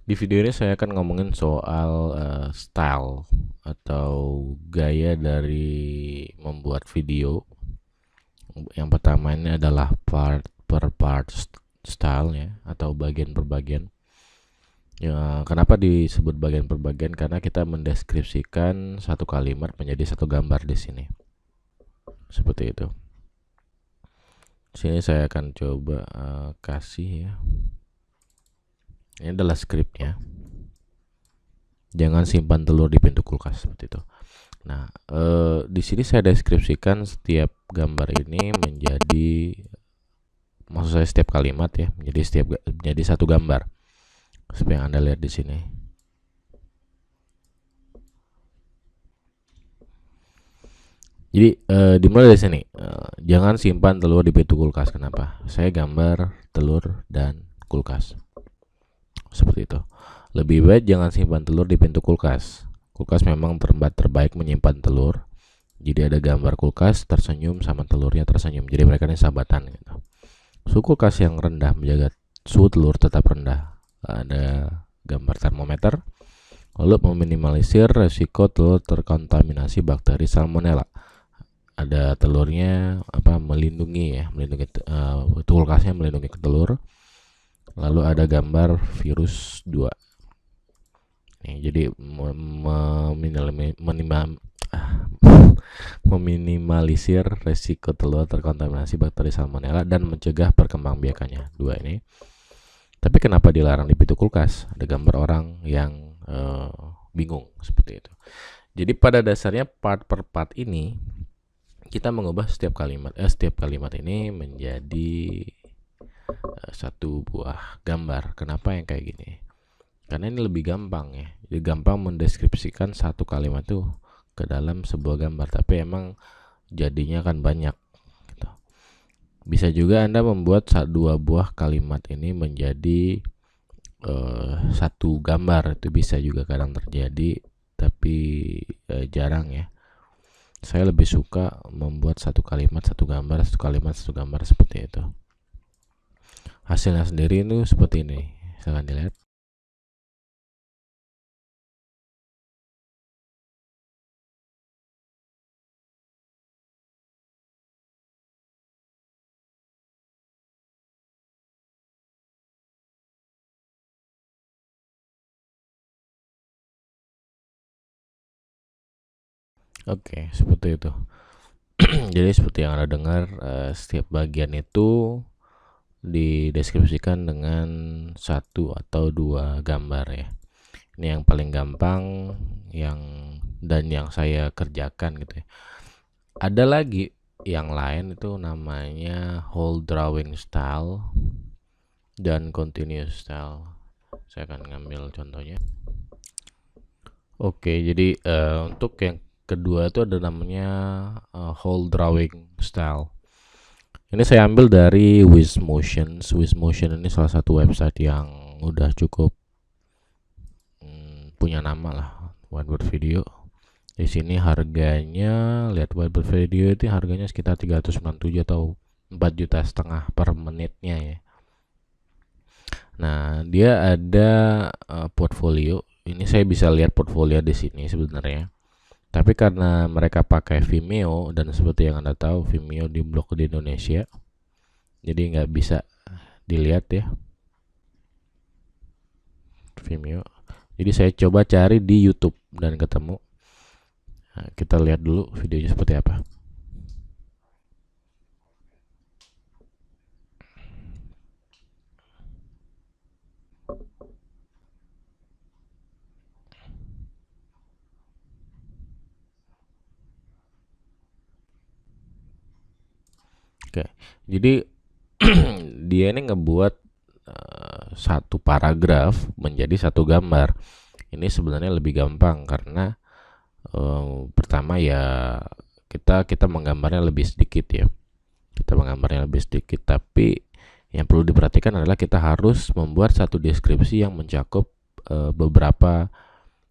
Di video ini saya akan ngomongin soal style atau gaya dari membuat video. Yang pertama ini adalah part per part style ya, atau bagian per bagian. Ya, kenapa disebut bagian per bagian? Karena kita mendeskripsikan satu kalimat menjadi satu gambar di sini. Seperti itu. Sini saya akan coba kasih ya. Ini adalah skripnya. Jangan simpan telur di pintu kulkas, seperti itu. Nah, di sini saya deskripsikan setiap gambar ini maksud saya setiap kalimat ya, menjadi satu gambar. Seperti yang Anda lihat di sini. Jadi dimulai dari sini. Jangan simpan telur di pintu kulkas. Kenapa? Saya gambar telur dan kulkas. Seperti itu. Lebih baik jangan simpan telur di pintu kulkas. Kulkas memang tempat terbaik menyimpan telur. Jadi ada gambar kulkas tersenyum sama telurnya tersenyum. Jadi mereka ini sahabatan gitu. Suhu kulkas yang rendah menjaga suhu telur tetap rendah. Ada gambar termometer. Lalu meminimalisir resiko telur terkontaminasi bakteri salmonella. Ada telurnya melindungi kulkasnya melindungi telur. Lalu ada gambar virus 2. Jadi meminimalisir resiko telur terkontaminasi bakteri salmonella dan mencegah perkembangbiakannya. 2 ini. Tapi kenapa dilarang di pintu kulkas? Ada gambar orang yang bingung seperti itu. Jadi pada dasarnya part per part ini kita mengubah setiap kalimat ini menjadi satu buah gambar. Kenapa yang kayak gini? Karena ini lebih gampang ya. Jadi gampang mendeskripsikan satu kalimat itu ke dalam sebuah gambar. Tapi emang jadinya kan banyak gitu. Bisa juga Anda membuat dua buah kalimat ini menjadi satu gambar. Itu bisa juga kadang terjadi, tapi jarang ya. Saya lebih suka membuat satu kalimat satu gambar, satu kalimat satu gambar seperti itu. Hasilnya sendiri itu seperti ini. Silahkan dilihat. Oke, seperti itu. Jadi seperti yang Anda dengar, setiap bagian itu dideskripsikan dengan satu atau dua gambar ya. Ini yang paling gampang dan yang saya kerjakan gitu ya. Ada lagi yang lain itu namanya whole drawing style dan continuous style. Saya akan ngambil contohnya. Oke, jadi untuk yang kedua itu ada namanya whole drawing style. Ini saya ambil dari Wizmotion. Wizmotion ini salah satu website yang udah cukup punya nama lah buat video. Di sini harganya, lihat buat video itu harganya sekitar 397 atau 4,5 juta per menitnya ya. Nah, dia ada portfolio. Ini saya bisa lihat portfolio di sini sebenarnya. Tapi karena mereka pakai Vimeo dan seperti yang Anda tahu Vimeo diblok di Indonesia, jadi nggak bisa dilihat ya Vimeo. Jadi saya coba cari di YouTube dan ketemu. Nah, kita lihat dulu videonya seperti apa. Oke, jadi dia ini ngebuat satu paragraf menjadi satu gambar. Ini sebenarnya lebih gampang karena pertama ya kita menggambarnya lebih sedikit ya. Kita menggambarnya lebih sedikit, tapi yang perlu diperhatikan adalah kita harus membuat satu deskripsi yang mencakup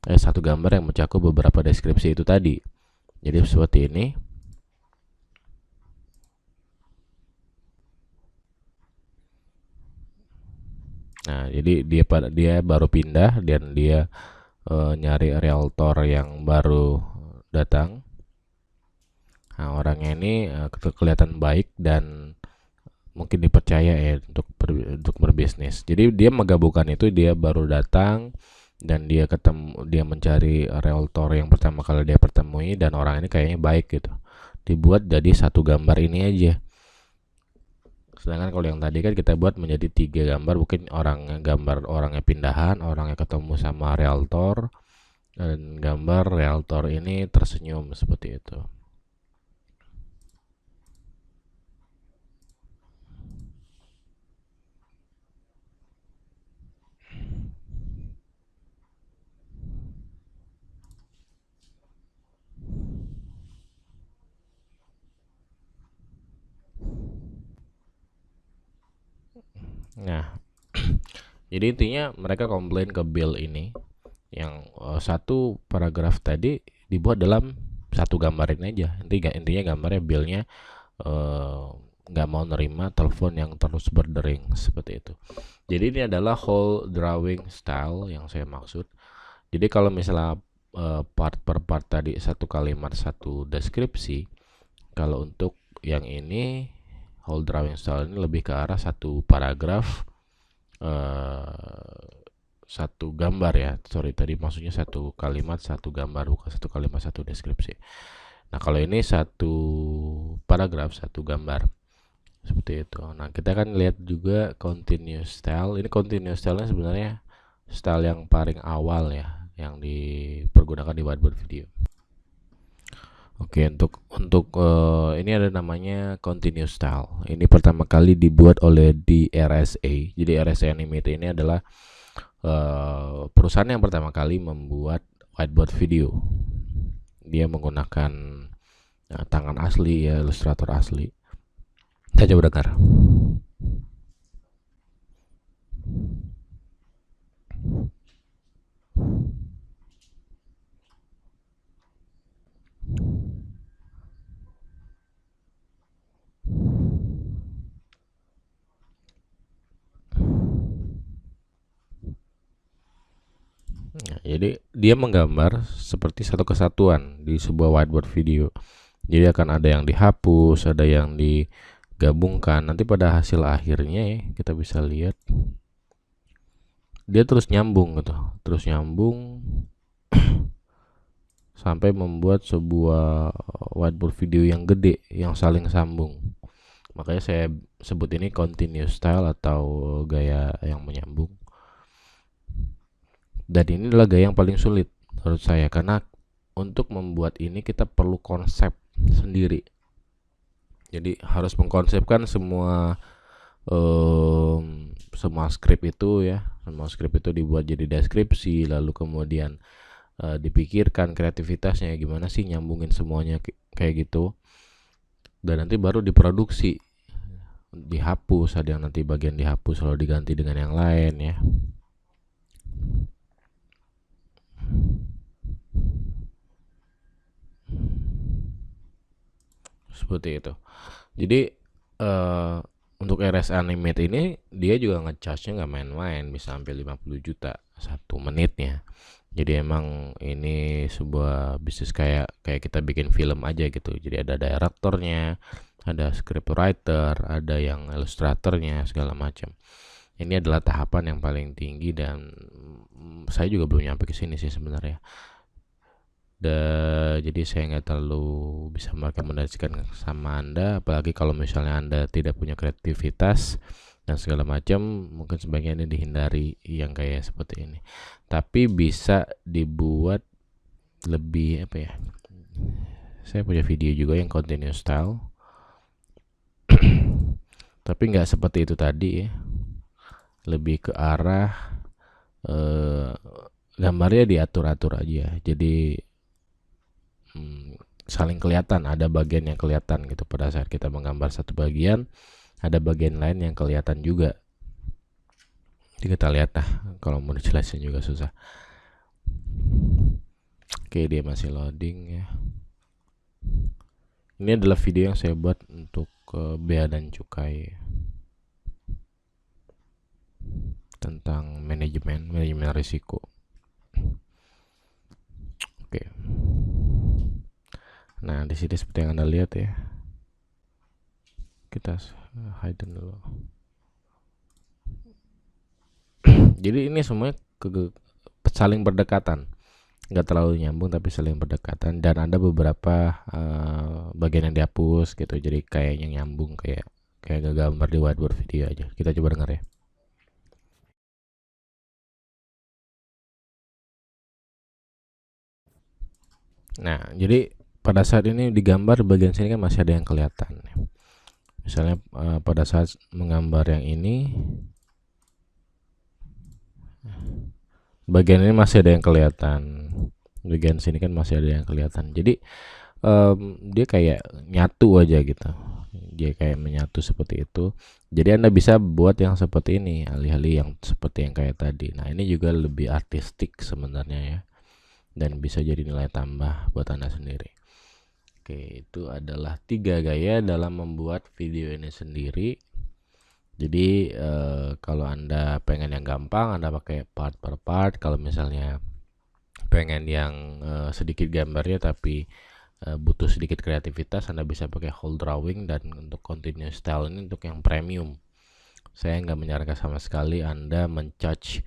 satu gambar yang mencakup beberapa deskripsi itu tadi. Jadi seperti ini. Nah, jadi dia baru pindah dan dia nyari realtor yang baru datang. Nah, orangnya ini kelihatan baik dan mungkin dipercaya ya untuk berbisnis. Jadi dia menggabungkan itu, dia baru datang dan dia mencari realtor yang pertama kali dia pertemui dan orang ini kayaknya baik gitu. Dibuat jadi satu gambar ini aja. Sedangkan kalau yang tadi kan kita buat menjadi 3 gambar, mungkin gambar orangnya pindahan, orangnya ketemu sama realtor, dan gambar realtor ini tersenyum seperti itu. Nah, jadi intinya mereka komplain ke Bill ini yang satu paragraf tadi dibuat dalam satu gambar ini aja. Intinya gambarnya Billnya eh, nggak mau nerima telepon yang terus berdering seperti itu. Jadi ini adalah whole drawing style yang saya maksud. Jadi kalau misalnya part per part tadi satu kalimat satu deskripsi, kalau untuk yang ini whole drawing style ini lebih ke arah satu paragraf satu gambar ya. Sorry, tadi maksudnya satu kalimat satu gambar, bukan satu kalimat satu deskripsi. Nah, kalau ini satu paragraf satu gambar seperti itu. Nah, kita kan lihat juga continuous style. Ini continuous style sebenarnya style yang paling awal ya, yang dipergunakan di whiteboard video. Oke, untuk ini ada namanya continuous style. Ini pertama kali dibuat oleh DRSA. Jadi RSA Animate ini adalah perusahaan yang pertama kali membuat whiteboard video. Dia menggunakan tangan asli ya, ilustrator asli. Kita coba dengar. Nah, jadi dia menggambar seperti satu kesatuan di sebuah whiteboard video. Jadi akan ada yang dihapus, ada yang digabungkan. Nanti pada hasil akhirnya ya, kita bisa lihat dia terus nyambung gitu, terus nyambung sampai membuat sebuah whiteboard video yang gede yang saling sambung. Makanya saya sebut ini continuous style atau gaya yang menyambung. Dan ini adalah gaya yang paling sulit menurut saya, karena untuk membuat ini kita perlu konsep sendiri. Jadi harus mengkonsepkan semua skrip itu ya, semua skrip itu dibuat jadi deskripsi, lalu kemudian dipikirkan kreativitasnya gimana sih nyambungin semuanya kayak gitu, dan nanti baru diproduksi, dihapus, ada yang nanti bagian dihapus lalu diganti dengan yang lain ya. Seperti itu. Jadi untuk RS Animate ini dia juga ngecharge-nya nggak main-main, bisa sampai 50 juta 1 menitnya. Jadi emang ini sebuah bisnis kayak kita bikin film aja gitu. Jadi ada direktornya, ada scriptwriter, ada yang ilustratornya segala macam. Ini adalah tahapan yang paling tinggi dan saya juga belum nyampe ke sini sih sebenarnya. Jadi saya nggak terlalu bisa merekomendasikan sama Anda, apalagi kalau misalnya Anda tidak punya kreativitas dan segala macam, mungkin sebaiknya ini dihindari yang kayak seperti ini. Tapi bisa dibuat lebih apa ya, saya punya video juga yang continuous style tapi nggak seperti itu tadi ya, lebih ke arah gambarnya diatur-atur aja, jadi saling kelihatan, ada bagian yang kelihatan gitu pada saat kita menggambar satu bagian, ada bagian lain yang kelihatan juga. Jadi kita lihat lah, kalau mau dijelasin juga susah. Oke, dia masih loading ya. Ini adalah video yang saya buat untuk bea dan cukai. tentang manajemen risiko. Oke. Nah, di sini seperti yang Anda lihat ya. Kita hide dulu. Jadi ini semuanya saling berdekatan, nggak terlalu nyambung tapi saling berdekatan, dan ada beberapa bagian yang dihapus gitu, jadi kayaknya nyambung, kayak gambar di whiteboard video aja. Kita coba dengar ya. Nah, jadi pada saat ini di gambar bagian sini kan masih ada yang kelihatan. Misalnya pada saat menggambar yang ini, bagian ini masih ada yang kelihatan, bagian sini kan masih ada yang kelihatan. Jadi dia kayak nyatu aja gitu, dia kayak menyatu seperti itu. Jadi Anda bisa buat yang seperti ini, alih-alih yang seperti yang kayak tadi. Nah, ini juga lebih artistik sebenarnya ya, dan bisa jadi nilai tambah buat Anda sendiri. Oke, itu adalah 3 gaya dalam membuat video ini sendiri. Jadi kalau Anda pengen yang gampang, Anda pakai part per part. Kalau misalnya pengen yang sedikit gambarnya tapi butuh sedikit kreativitas, Anda bisa pakai whole drawing. Dan untuk continuous style ini untuk yang premium, saya nggak menyarankan sama sekali Anda men-charge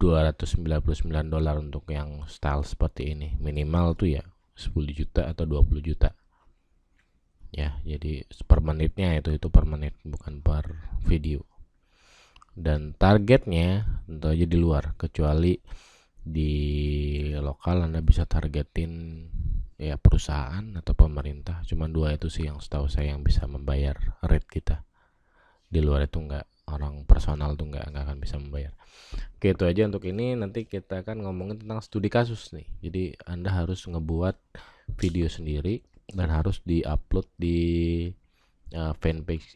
$299 untuk yang style seperti ini. Minimal tuh ya 10 juta atau 20 juta ya. Jadi per menitnya itu per menit, bukan per video. Dan targetnya tentu aja di luar, kecuali di lokal Anda bisa targetin ya perusahaan atau pemerintah. Cuma 2 itu sih yang setahu saya yang bisa membayar rate kita. Di luar itu enggak, orang personal tuh enggak akan bisa membayar. Oke, itu aja untuk ini. Nanti kita akan ngomongin tentang studi kasus nih. Jadi Anda harus ngebuat video sendiri dan harus diupload di fanpage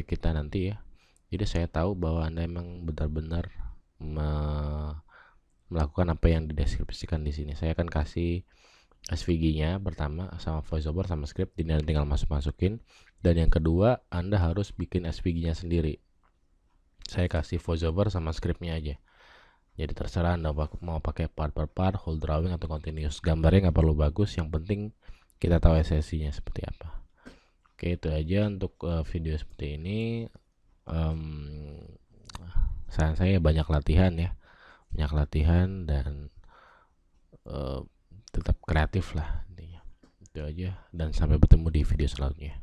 kita nanti ya. Jadi saya tahu bahwa Anda emang benar-benar melakukan apa yang dideskripsikan di sini. Saya akan kasih SVG-nya pertama sama voiceover sama script, ini tinggal masukin. Dan yang kedua, Anda harus bikin SVG-nya sendiri. Saya kasih voiceover sama scriptnya aja. Jadi terserah Anda mau pakai part per part, whole drawing atau continuous. Gambarnya nggak perlu bagus, yang penting kita tahu esensinya seperti apa. Oke, itu aja untuk video seperti ini. Saran saya banyak latihan ya, dan tetap kreatif lah intinya. Itu aja, dan sampai bertemu di video selanjutnya.